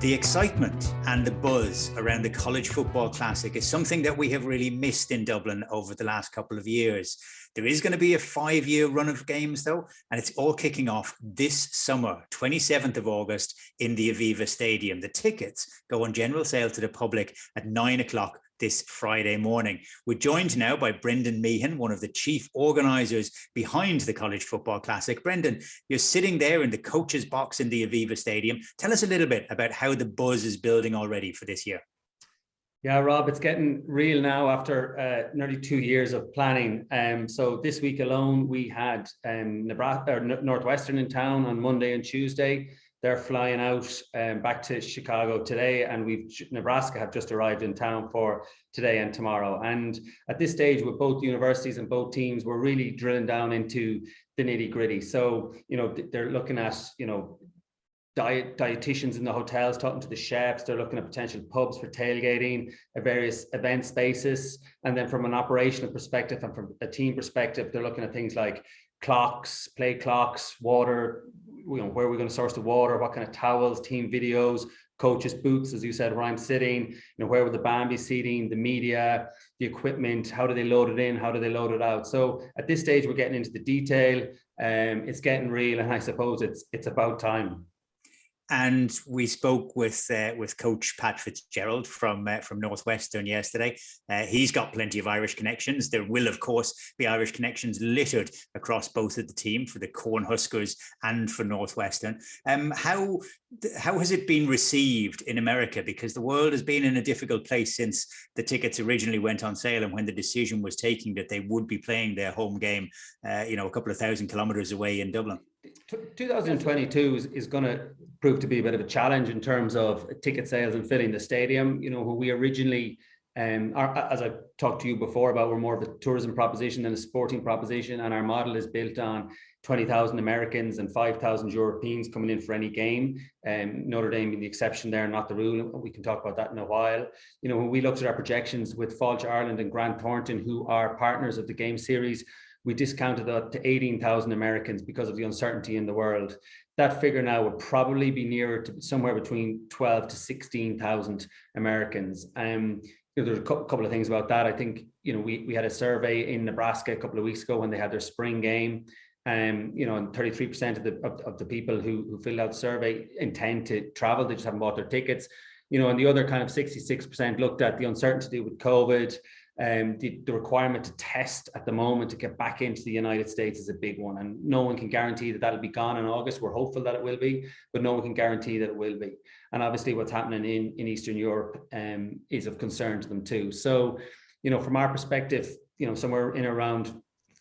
The excitement and the buzz around the College Football Classic is something that we have really missed in Dublin over the last couple of years. There is going to be a 5-year run of games though, and it's all kicking off this summer, 27th of August in the Aviva Stadium. The tickets go on general sale to the public at 9 o'clock this Friday morning. We're joined now by Brendan Meehan, one of the chief organisers behind the College Football Classic. Brendan, you're sitting there in the coach's box in the Aviva Stadium. Tell us a little bit about how the buzz is building already for this year. Yeah, Rob, it's getting real now after nearly 2 years of planning. So this week alone, we had Nebraska, or Northwestern in town on Monday and Tuesday. They're flying out back to Chicago today, and Nebraska have just arrived in town for today and tomorrow. And at this stage, with both universities and both teams, we're really drilling down into the nitty gritty. So, they're looking at, dietitians in the hotels, talking to the chefs. They're looking at potential pubs for tailgating, various event spaces. And then from an operational perspective and from a team perspective, they're looking at things like clocks, play clocks, water, where are we going to source the water, what kind of towels, team videos, coaches' booths, as you said, where I'm sitting, where would the band be seating, the media, the equipment, how do they load it in, how do they load it out? So at this stage, we're getting into the detail, it's getting real, and I suppose it's about time. And we spoke with Coach Pat Fitzgerald from Northwestern yesterday. He's got plenty of Irish connections. There will, of course, be Irish connections littered across both of the team for the Cornhuskers and for Northwestern. How has it been received in America? Because the world has been in a difficult place since the tickets originally went on sale, and when the decision was taken that they would be playing their home game, a couple of thousand kilometres away in Dublin. 2022 is going to prove to be a bit of a challenge in terms of ticket sales and filling the stadium. When we originally, as I talked to you before about, we're more of a tourism proposition than a sporting proposition, and our model is built on 20,000 Americans and 5,000 Europeans coming in for any game. Notre Dame being the exception there, not the rule. We can talk about that in a while. When we looked at our projections with Fáilte Ireland and Grant Thornton, who are partners of the game series, we discounted that to 18,000 Americans because of the uncertainty in the world. That figure now would probably be nearer to somewhere between 12 to 16,000 Americans. There's a couple of things about that. I think, we had a survey in Nebraska a couple of weeks ago when they had their spring game. And 33% of the people who filled out the survey intend to travel. They just haven't bought their tickets. And the other kind of 66% looked at the uncertainty with COVID. The requirement to test at the moment to get back into the United States is a big one, and no one can guarantee that that'll be gone in August. We're hopeful that it will be, but no one can guarantee that it will be. And obviously what's happening in Eastern Europe is of concern to them too. So, from our perspective, somewhere in around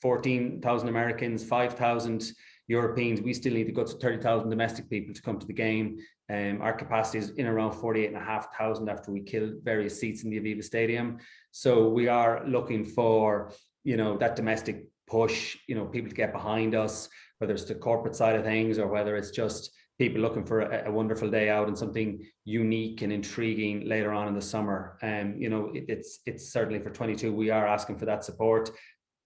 14,000 Americans, 5,000 Europeans, we still need to go to 30,000 domestic people to come to the game. Our capacity is in around 48,500 after we kill various seats in the Aviva Stadium. So we are looking for, that domestic push, people to get behind us, whether it's the corporate side of things or whether it's just people looking for a wonderful day out and something unique and intriguing later on in the summer. It's certainly for 22, we are asking for that support.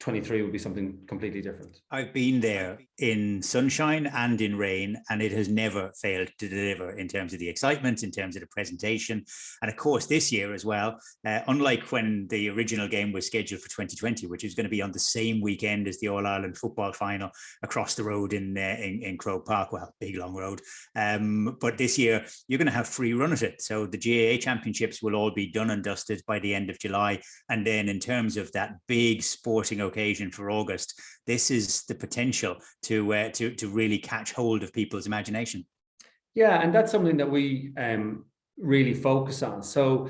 23 would be something completely different. I've been there in sunshine and in rain, and it has never failed to deliver in terms of the excitement, in terms of the presentation. And of course, this year as well, unlike when the original game was scheduled for 2020, which is going to be on the same weekend as the All-Ireland football final across the road in Croke Park, well, big long road. But this year, you're going to have free run at it. So the GAA championships will all be done and dusted by the end of July. And then in terms of that big sporting occasion for August, this is the potential to really catch hold of people's imagination. Yeah, and that's something that we really focus on. So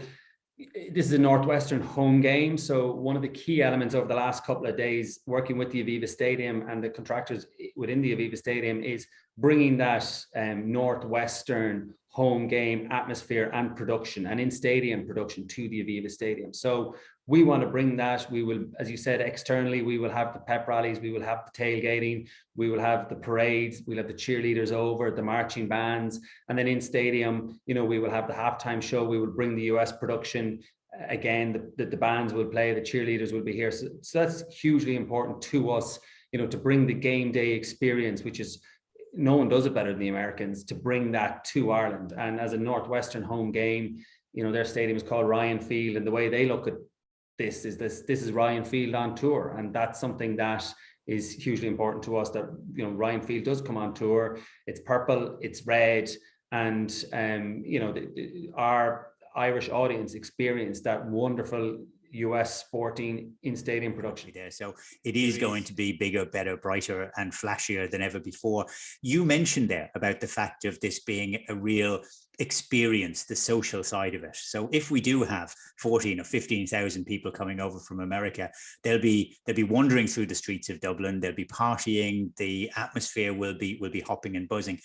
this is a Northwestern home game. So one of the key elements over the last couple of days working with the Aviva Stadium and the contractors within the Aviva Stadium is bringing that Northwestern home game atmosphere and production and in-stadium production to the Aviva Stadium. So we want to bring that. We will, as you said, externally, we will have the pep rallies, we will have the tailgating, we will have the parades, we'll have the cheerleaders over, the marching bands, and then in stadium, we will have the halftime show. We will bring the US production. Again, the bands will play, the cheerleaders will be here. So that's hugely important to us, to bring the game day experience, which is no one does it better than the Americans to bring that to Ireland. And as a Northwestern home game, you know, their stadium is called Ryan Field, and the way they look at this is Ryan Field on tour, and that's something that is hugely important to us, that, you know, Ryan Field does come on tour. It's purple, it's red, and you know, our Irish audience experience that wonderful US sporting in-stadium production there. So it is going to be bigger, better, brighter, and flashier than ever before. You mentioned there about the fact of this being a real experience, the social side of it. So if we do have 14 or 15,000 people coming over from America, they'll be wandering through the streets of Dublin, they'll be partying, the atmosphere will be hopping and buzzing.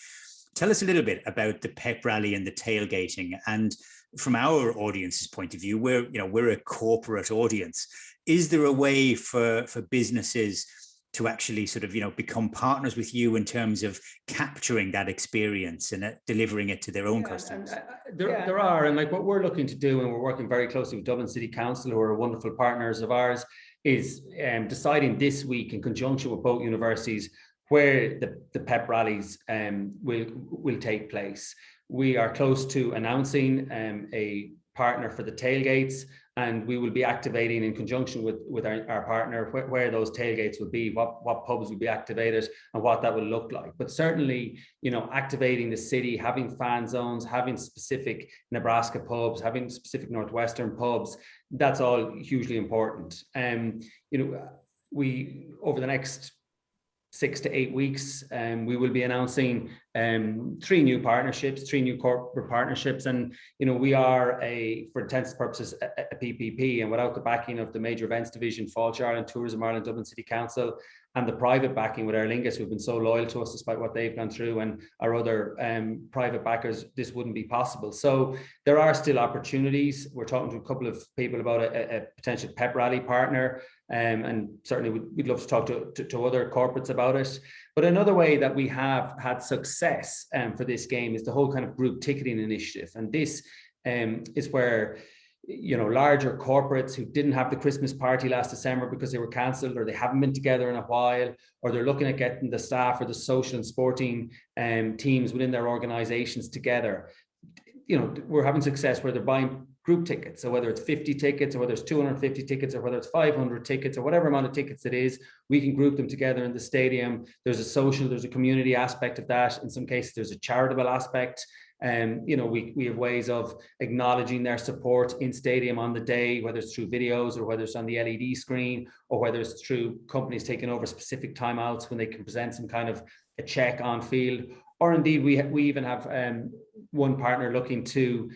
Tell us a little bit about the pep rally and the tailgating. And from our audience's point of view, we're a corporate audience. Is there a way for businesses to actually sort of, you know, become partners with you in terms of capturing that experience and delivering it to their own customers? There are, and like what we're looking to do, and we're working very closely with Dublin City Council, who are wonderful partners of ours, is deciding this week in conjunction with both universities where the pep rallies will take place. We are close to announcing a partner for the tailgates, and we will be activating in conjunction with our partner where those tailgates will be, what pubs will be activated, and what that will look like. But certainly, you know, activating the city, having fan zones, having specific Nebraska pubs, having specific Northwestern pubs, that's all hugely important. You know, we, over the next 6 to 8 weeks, we will be announcing 3 new partnerships, 3 new corporate partnerships. And, you know, we are for intents and purposes, a PPP, and without the backing of the Major Events Division, Fáilte Ireland, Tourism Ireland, Dublin City Council, and the private backing with our Lingus, who've been so loyal to us despite what they've gone through, and our other private backers, this wouldn't be possible. So there are still opportunities. We're talking to a couple of people about a potential pep rally partner, and certainly we'd love to talk to other corporates about it. But another way that we have had success for this game is the whole kind of group ticketing initiative. And this is where, you know, larger corporates who didn't have the Christmas party last December because they were cancelled, or they haven't been together in a while, or they're looking at getting the staff or the social and sporting teams within their organizations together. You know, we're having success where they're buying group tickets. So whether it's 50 tickets, or whether it's 250 tickets, or whether it's 500 tickets, or whatever amount of tickets it is, we can group them together in the stadium. There's a social, there's a community aspect of that. In some cases, there's a charitable aspect. You know, we have ways of acknowledging their support in stadium on the day, whether it's through videos, or whether it's on the LED screen, or whether it's through companies taking over specific timeouts when they can present some kind of a check on field. Or indeed, we even have one partner looking to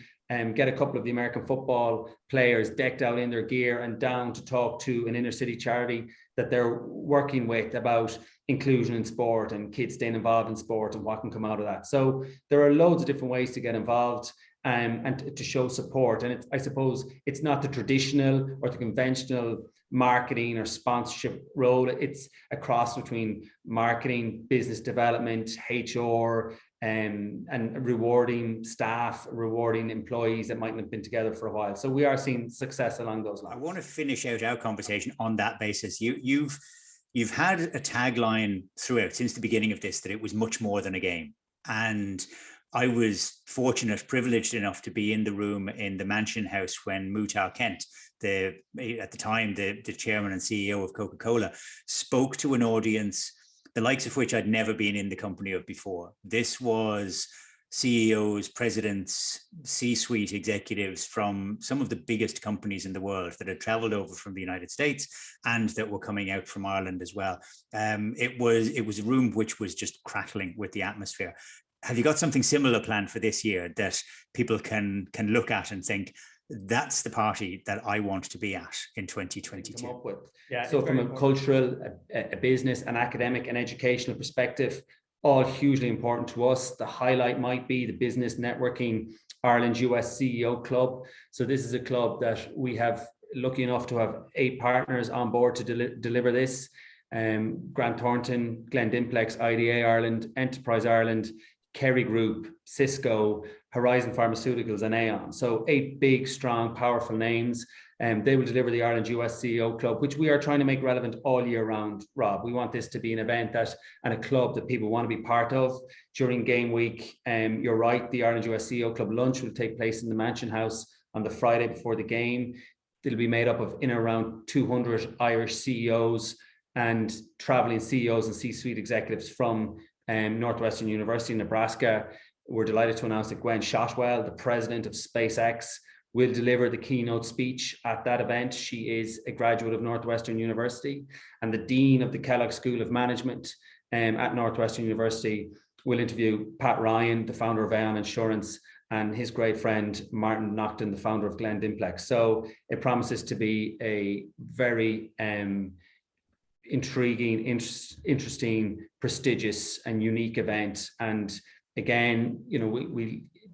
get a couple of the American football players decked out in their gear and down to talk to an inner city charity that they're working with about inclusion in sport and kids staying involved in sport and what can come out of that. So there are loads of different ways to get involved and to show support. And I suppose it's not the traditional or the conventional marketing or sponsorship role. It's a cross between marketing, business development, HR, and rewarding staff, rewarding employees that mightn't have been together for a while. So we are seeing success along those lines. I want to finish out our conversation on that basis. You've had a tagline throughout since the beginning of this that it was much more than a game. And I was privileged enough to be in the room in the Mansion House when Muhtar Kent, at the time the chairman and CEO of Coca-Cola, spoke to an audience the likes of which I'd never been in the company of before. This was CEOs, presidents, C-suite executives from some of the biggest companies in the world that had traveled over from the United States and that were coming out from Ireland as well. It was a room which was just crackling with the atmosphere. Have you got something similar planned for this year that people can look at and think, that's the party that I want to be at in 2022? Yeah, so from a cultural, a business, an academic, and educational perspective, all hugely important to us. The highlight might be the Business Networking Ireland US CEO Club. So this is a club that we have lucky enough to have 8 partners on board to deliver this. Grant Thornton, Glen Dimplex, IDA Ireland, Enterprise Ireland, Kerry Group, Cisco, Horizon Pharmaceuticals, and Aon. So 8 big, strong, powerful names. They will deliver the Ireland US CEO Club, which we are trying to make relevant all year round, Rob. We want this to be an event and a club that people want to be part of during game week. You're right, the Ireland US CEO Club lunch will take place in the Mansion House on the Friday before the game. It'll be made up of in around 200 Irish CEOs and traveling CEOs and C-suite executives from Northwestern University in Nebraska. We're delighted to announce that Gwen Shotwell, the president of SpaceX, will deliver the keynote speech at that event. She is a graduate of Northwestern University, and the dean of the Kellogg School of Management at Northwestern University will interview Pat Ryan, the founder of Aon Insurance, and his great friend, Martin Nocton, the founder of Glen Dimplex. So it promises to be a very intriguing, interesting, prestigious and unique event. And again, you know,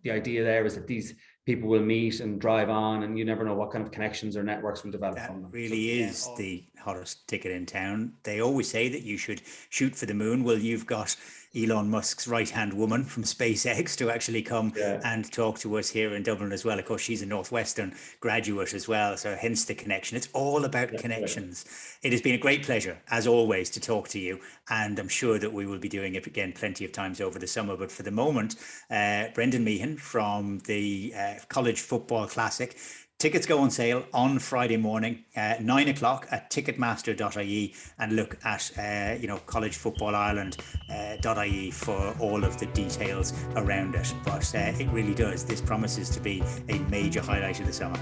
the idea there is that these people will meet and drive on, and you never know what kind of connections or networks will develop from them. That really is the hottest ticket in town. They always say that you should shoot for the moon. Well, you've got Elon Musk's right-hand woman from SpaceX to actually come and talk to us here in Dublin as well. Of course, she's a Northwestern graduate as well, so hence the connection. It's all about connections. It has been a great pleasure, as always, to talk to you, and I'm sure that we will be doing it again plenty of times over the summer. But for the moment, Brendan Meehan from the College Football Classic. Tickets go on sale on Friday morning, 9 o'clock at ticketmaster.ie, and look at collegefootballireland.ie for all of the details around it. But it really does. This promises to be a major highlight of the summer.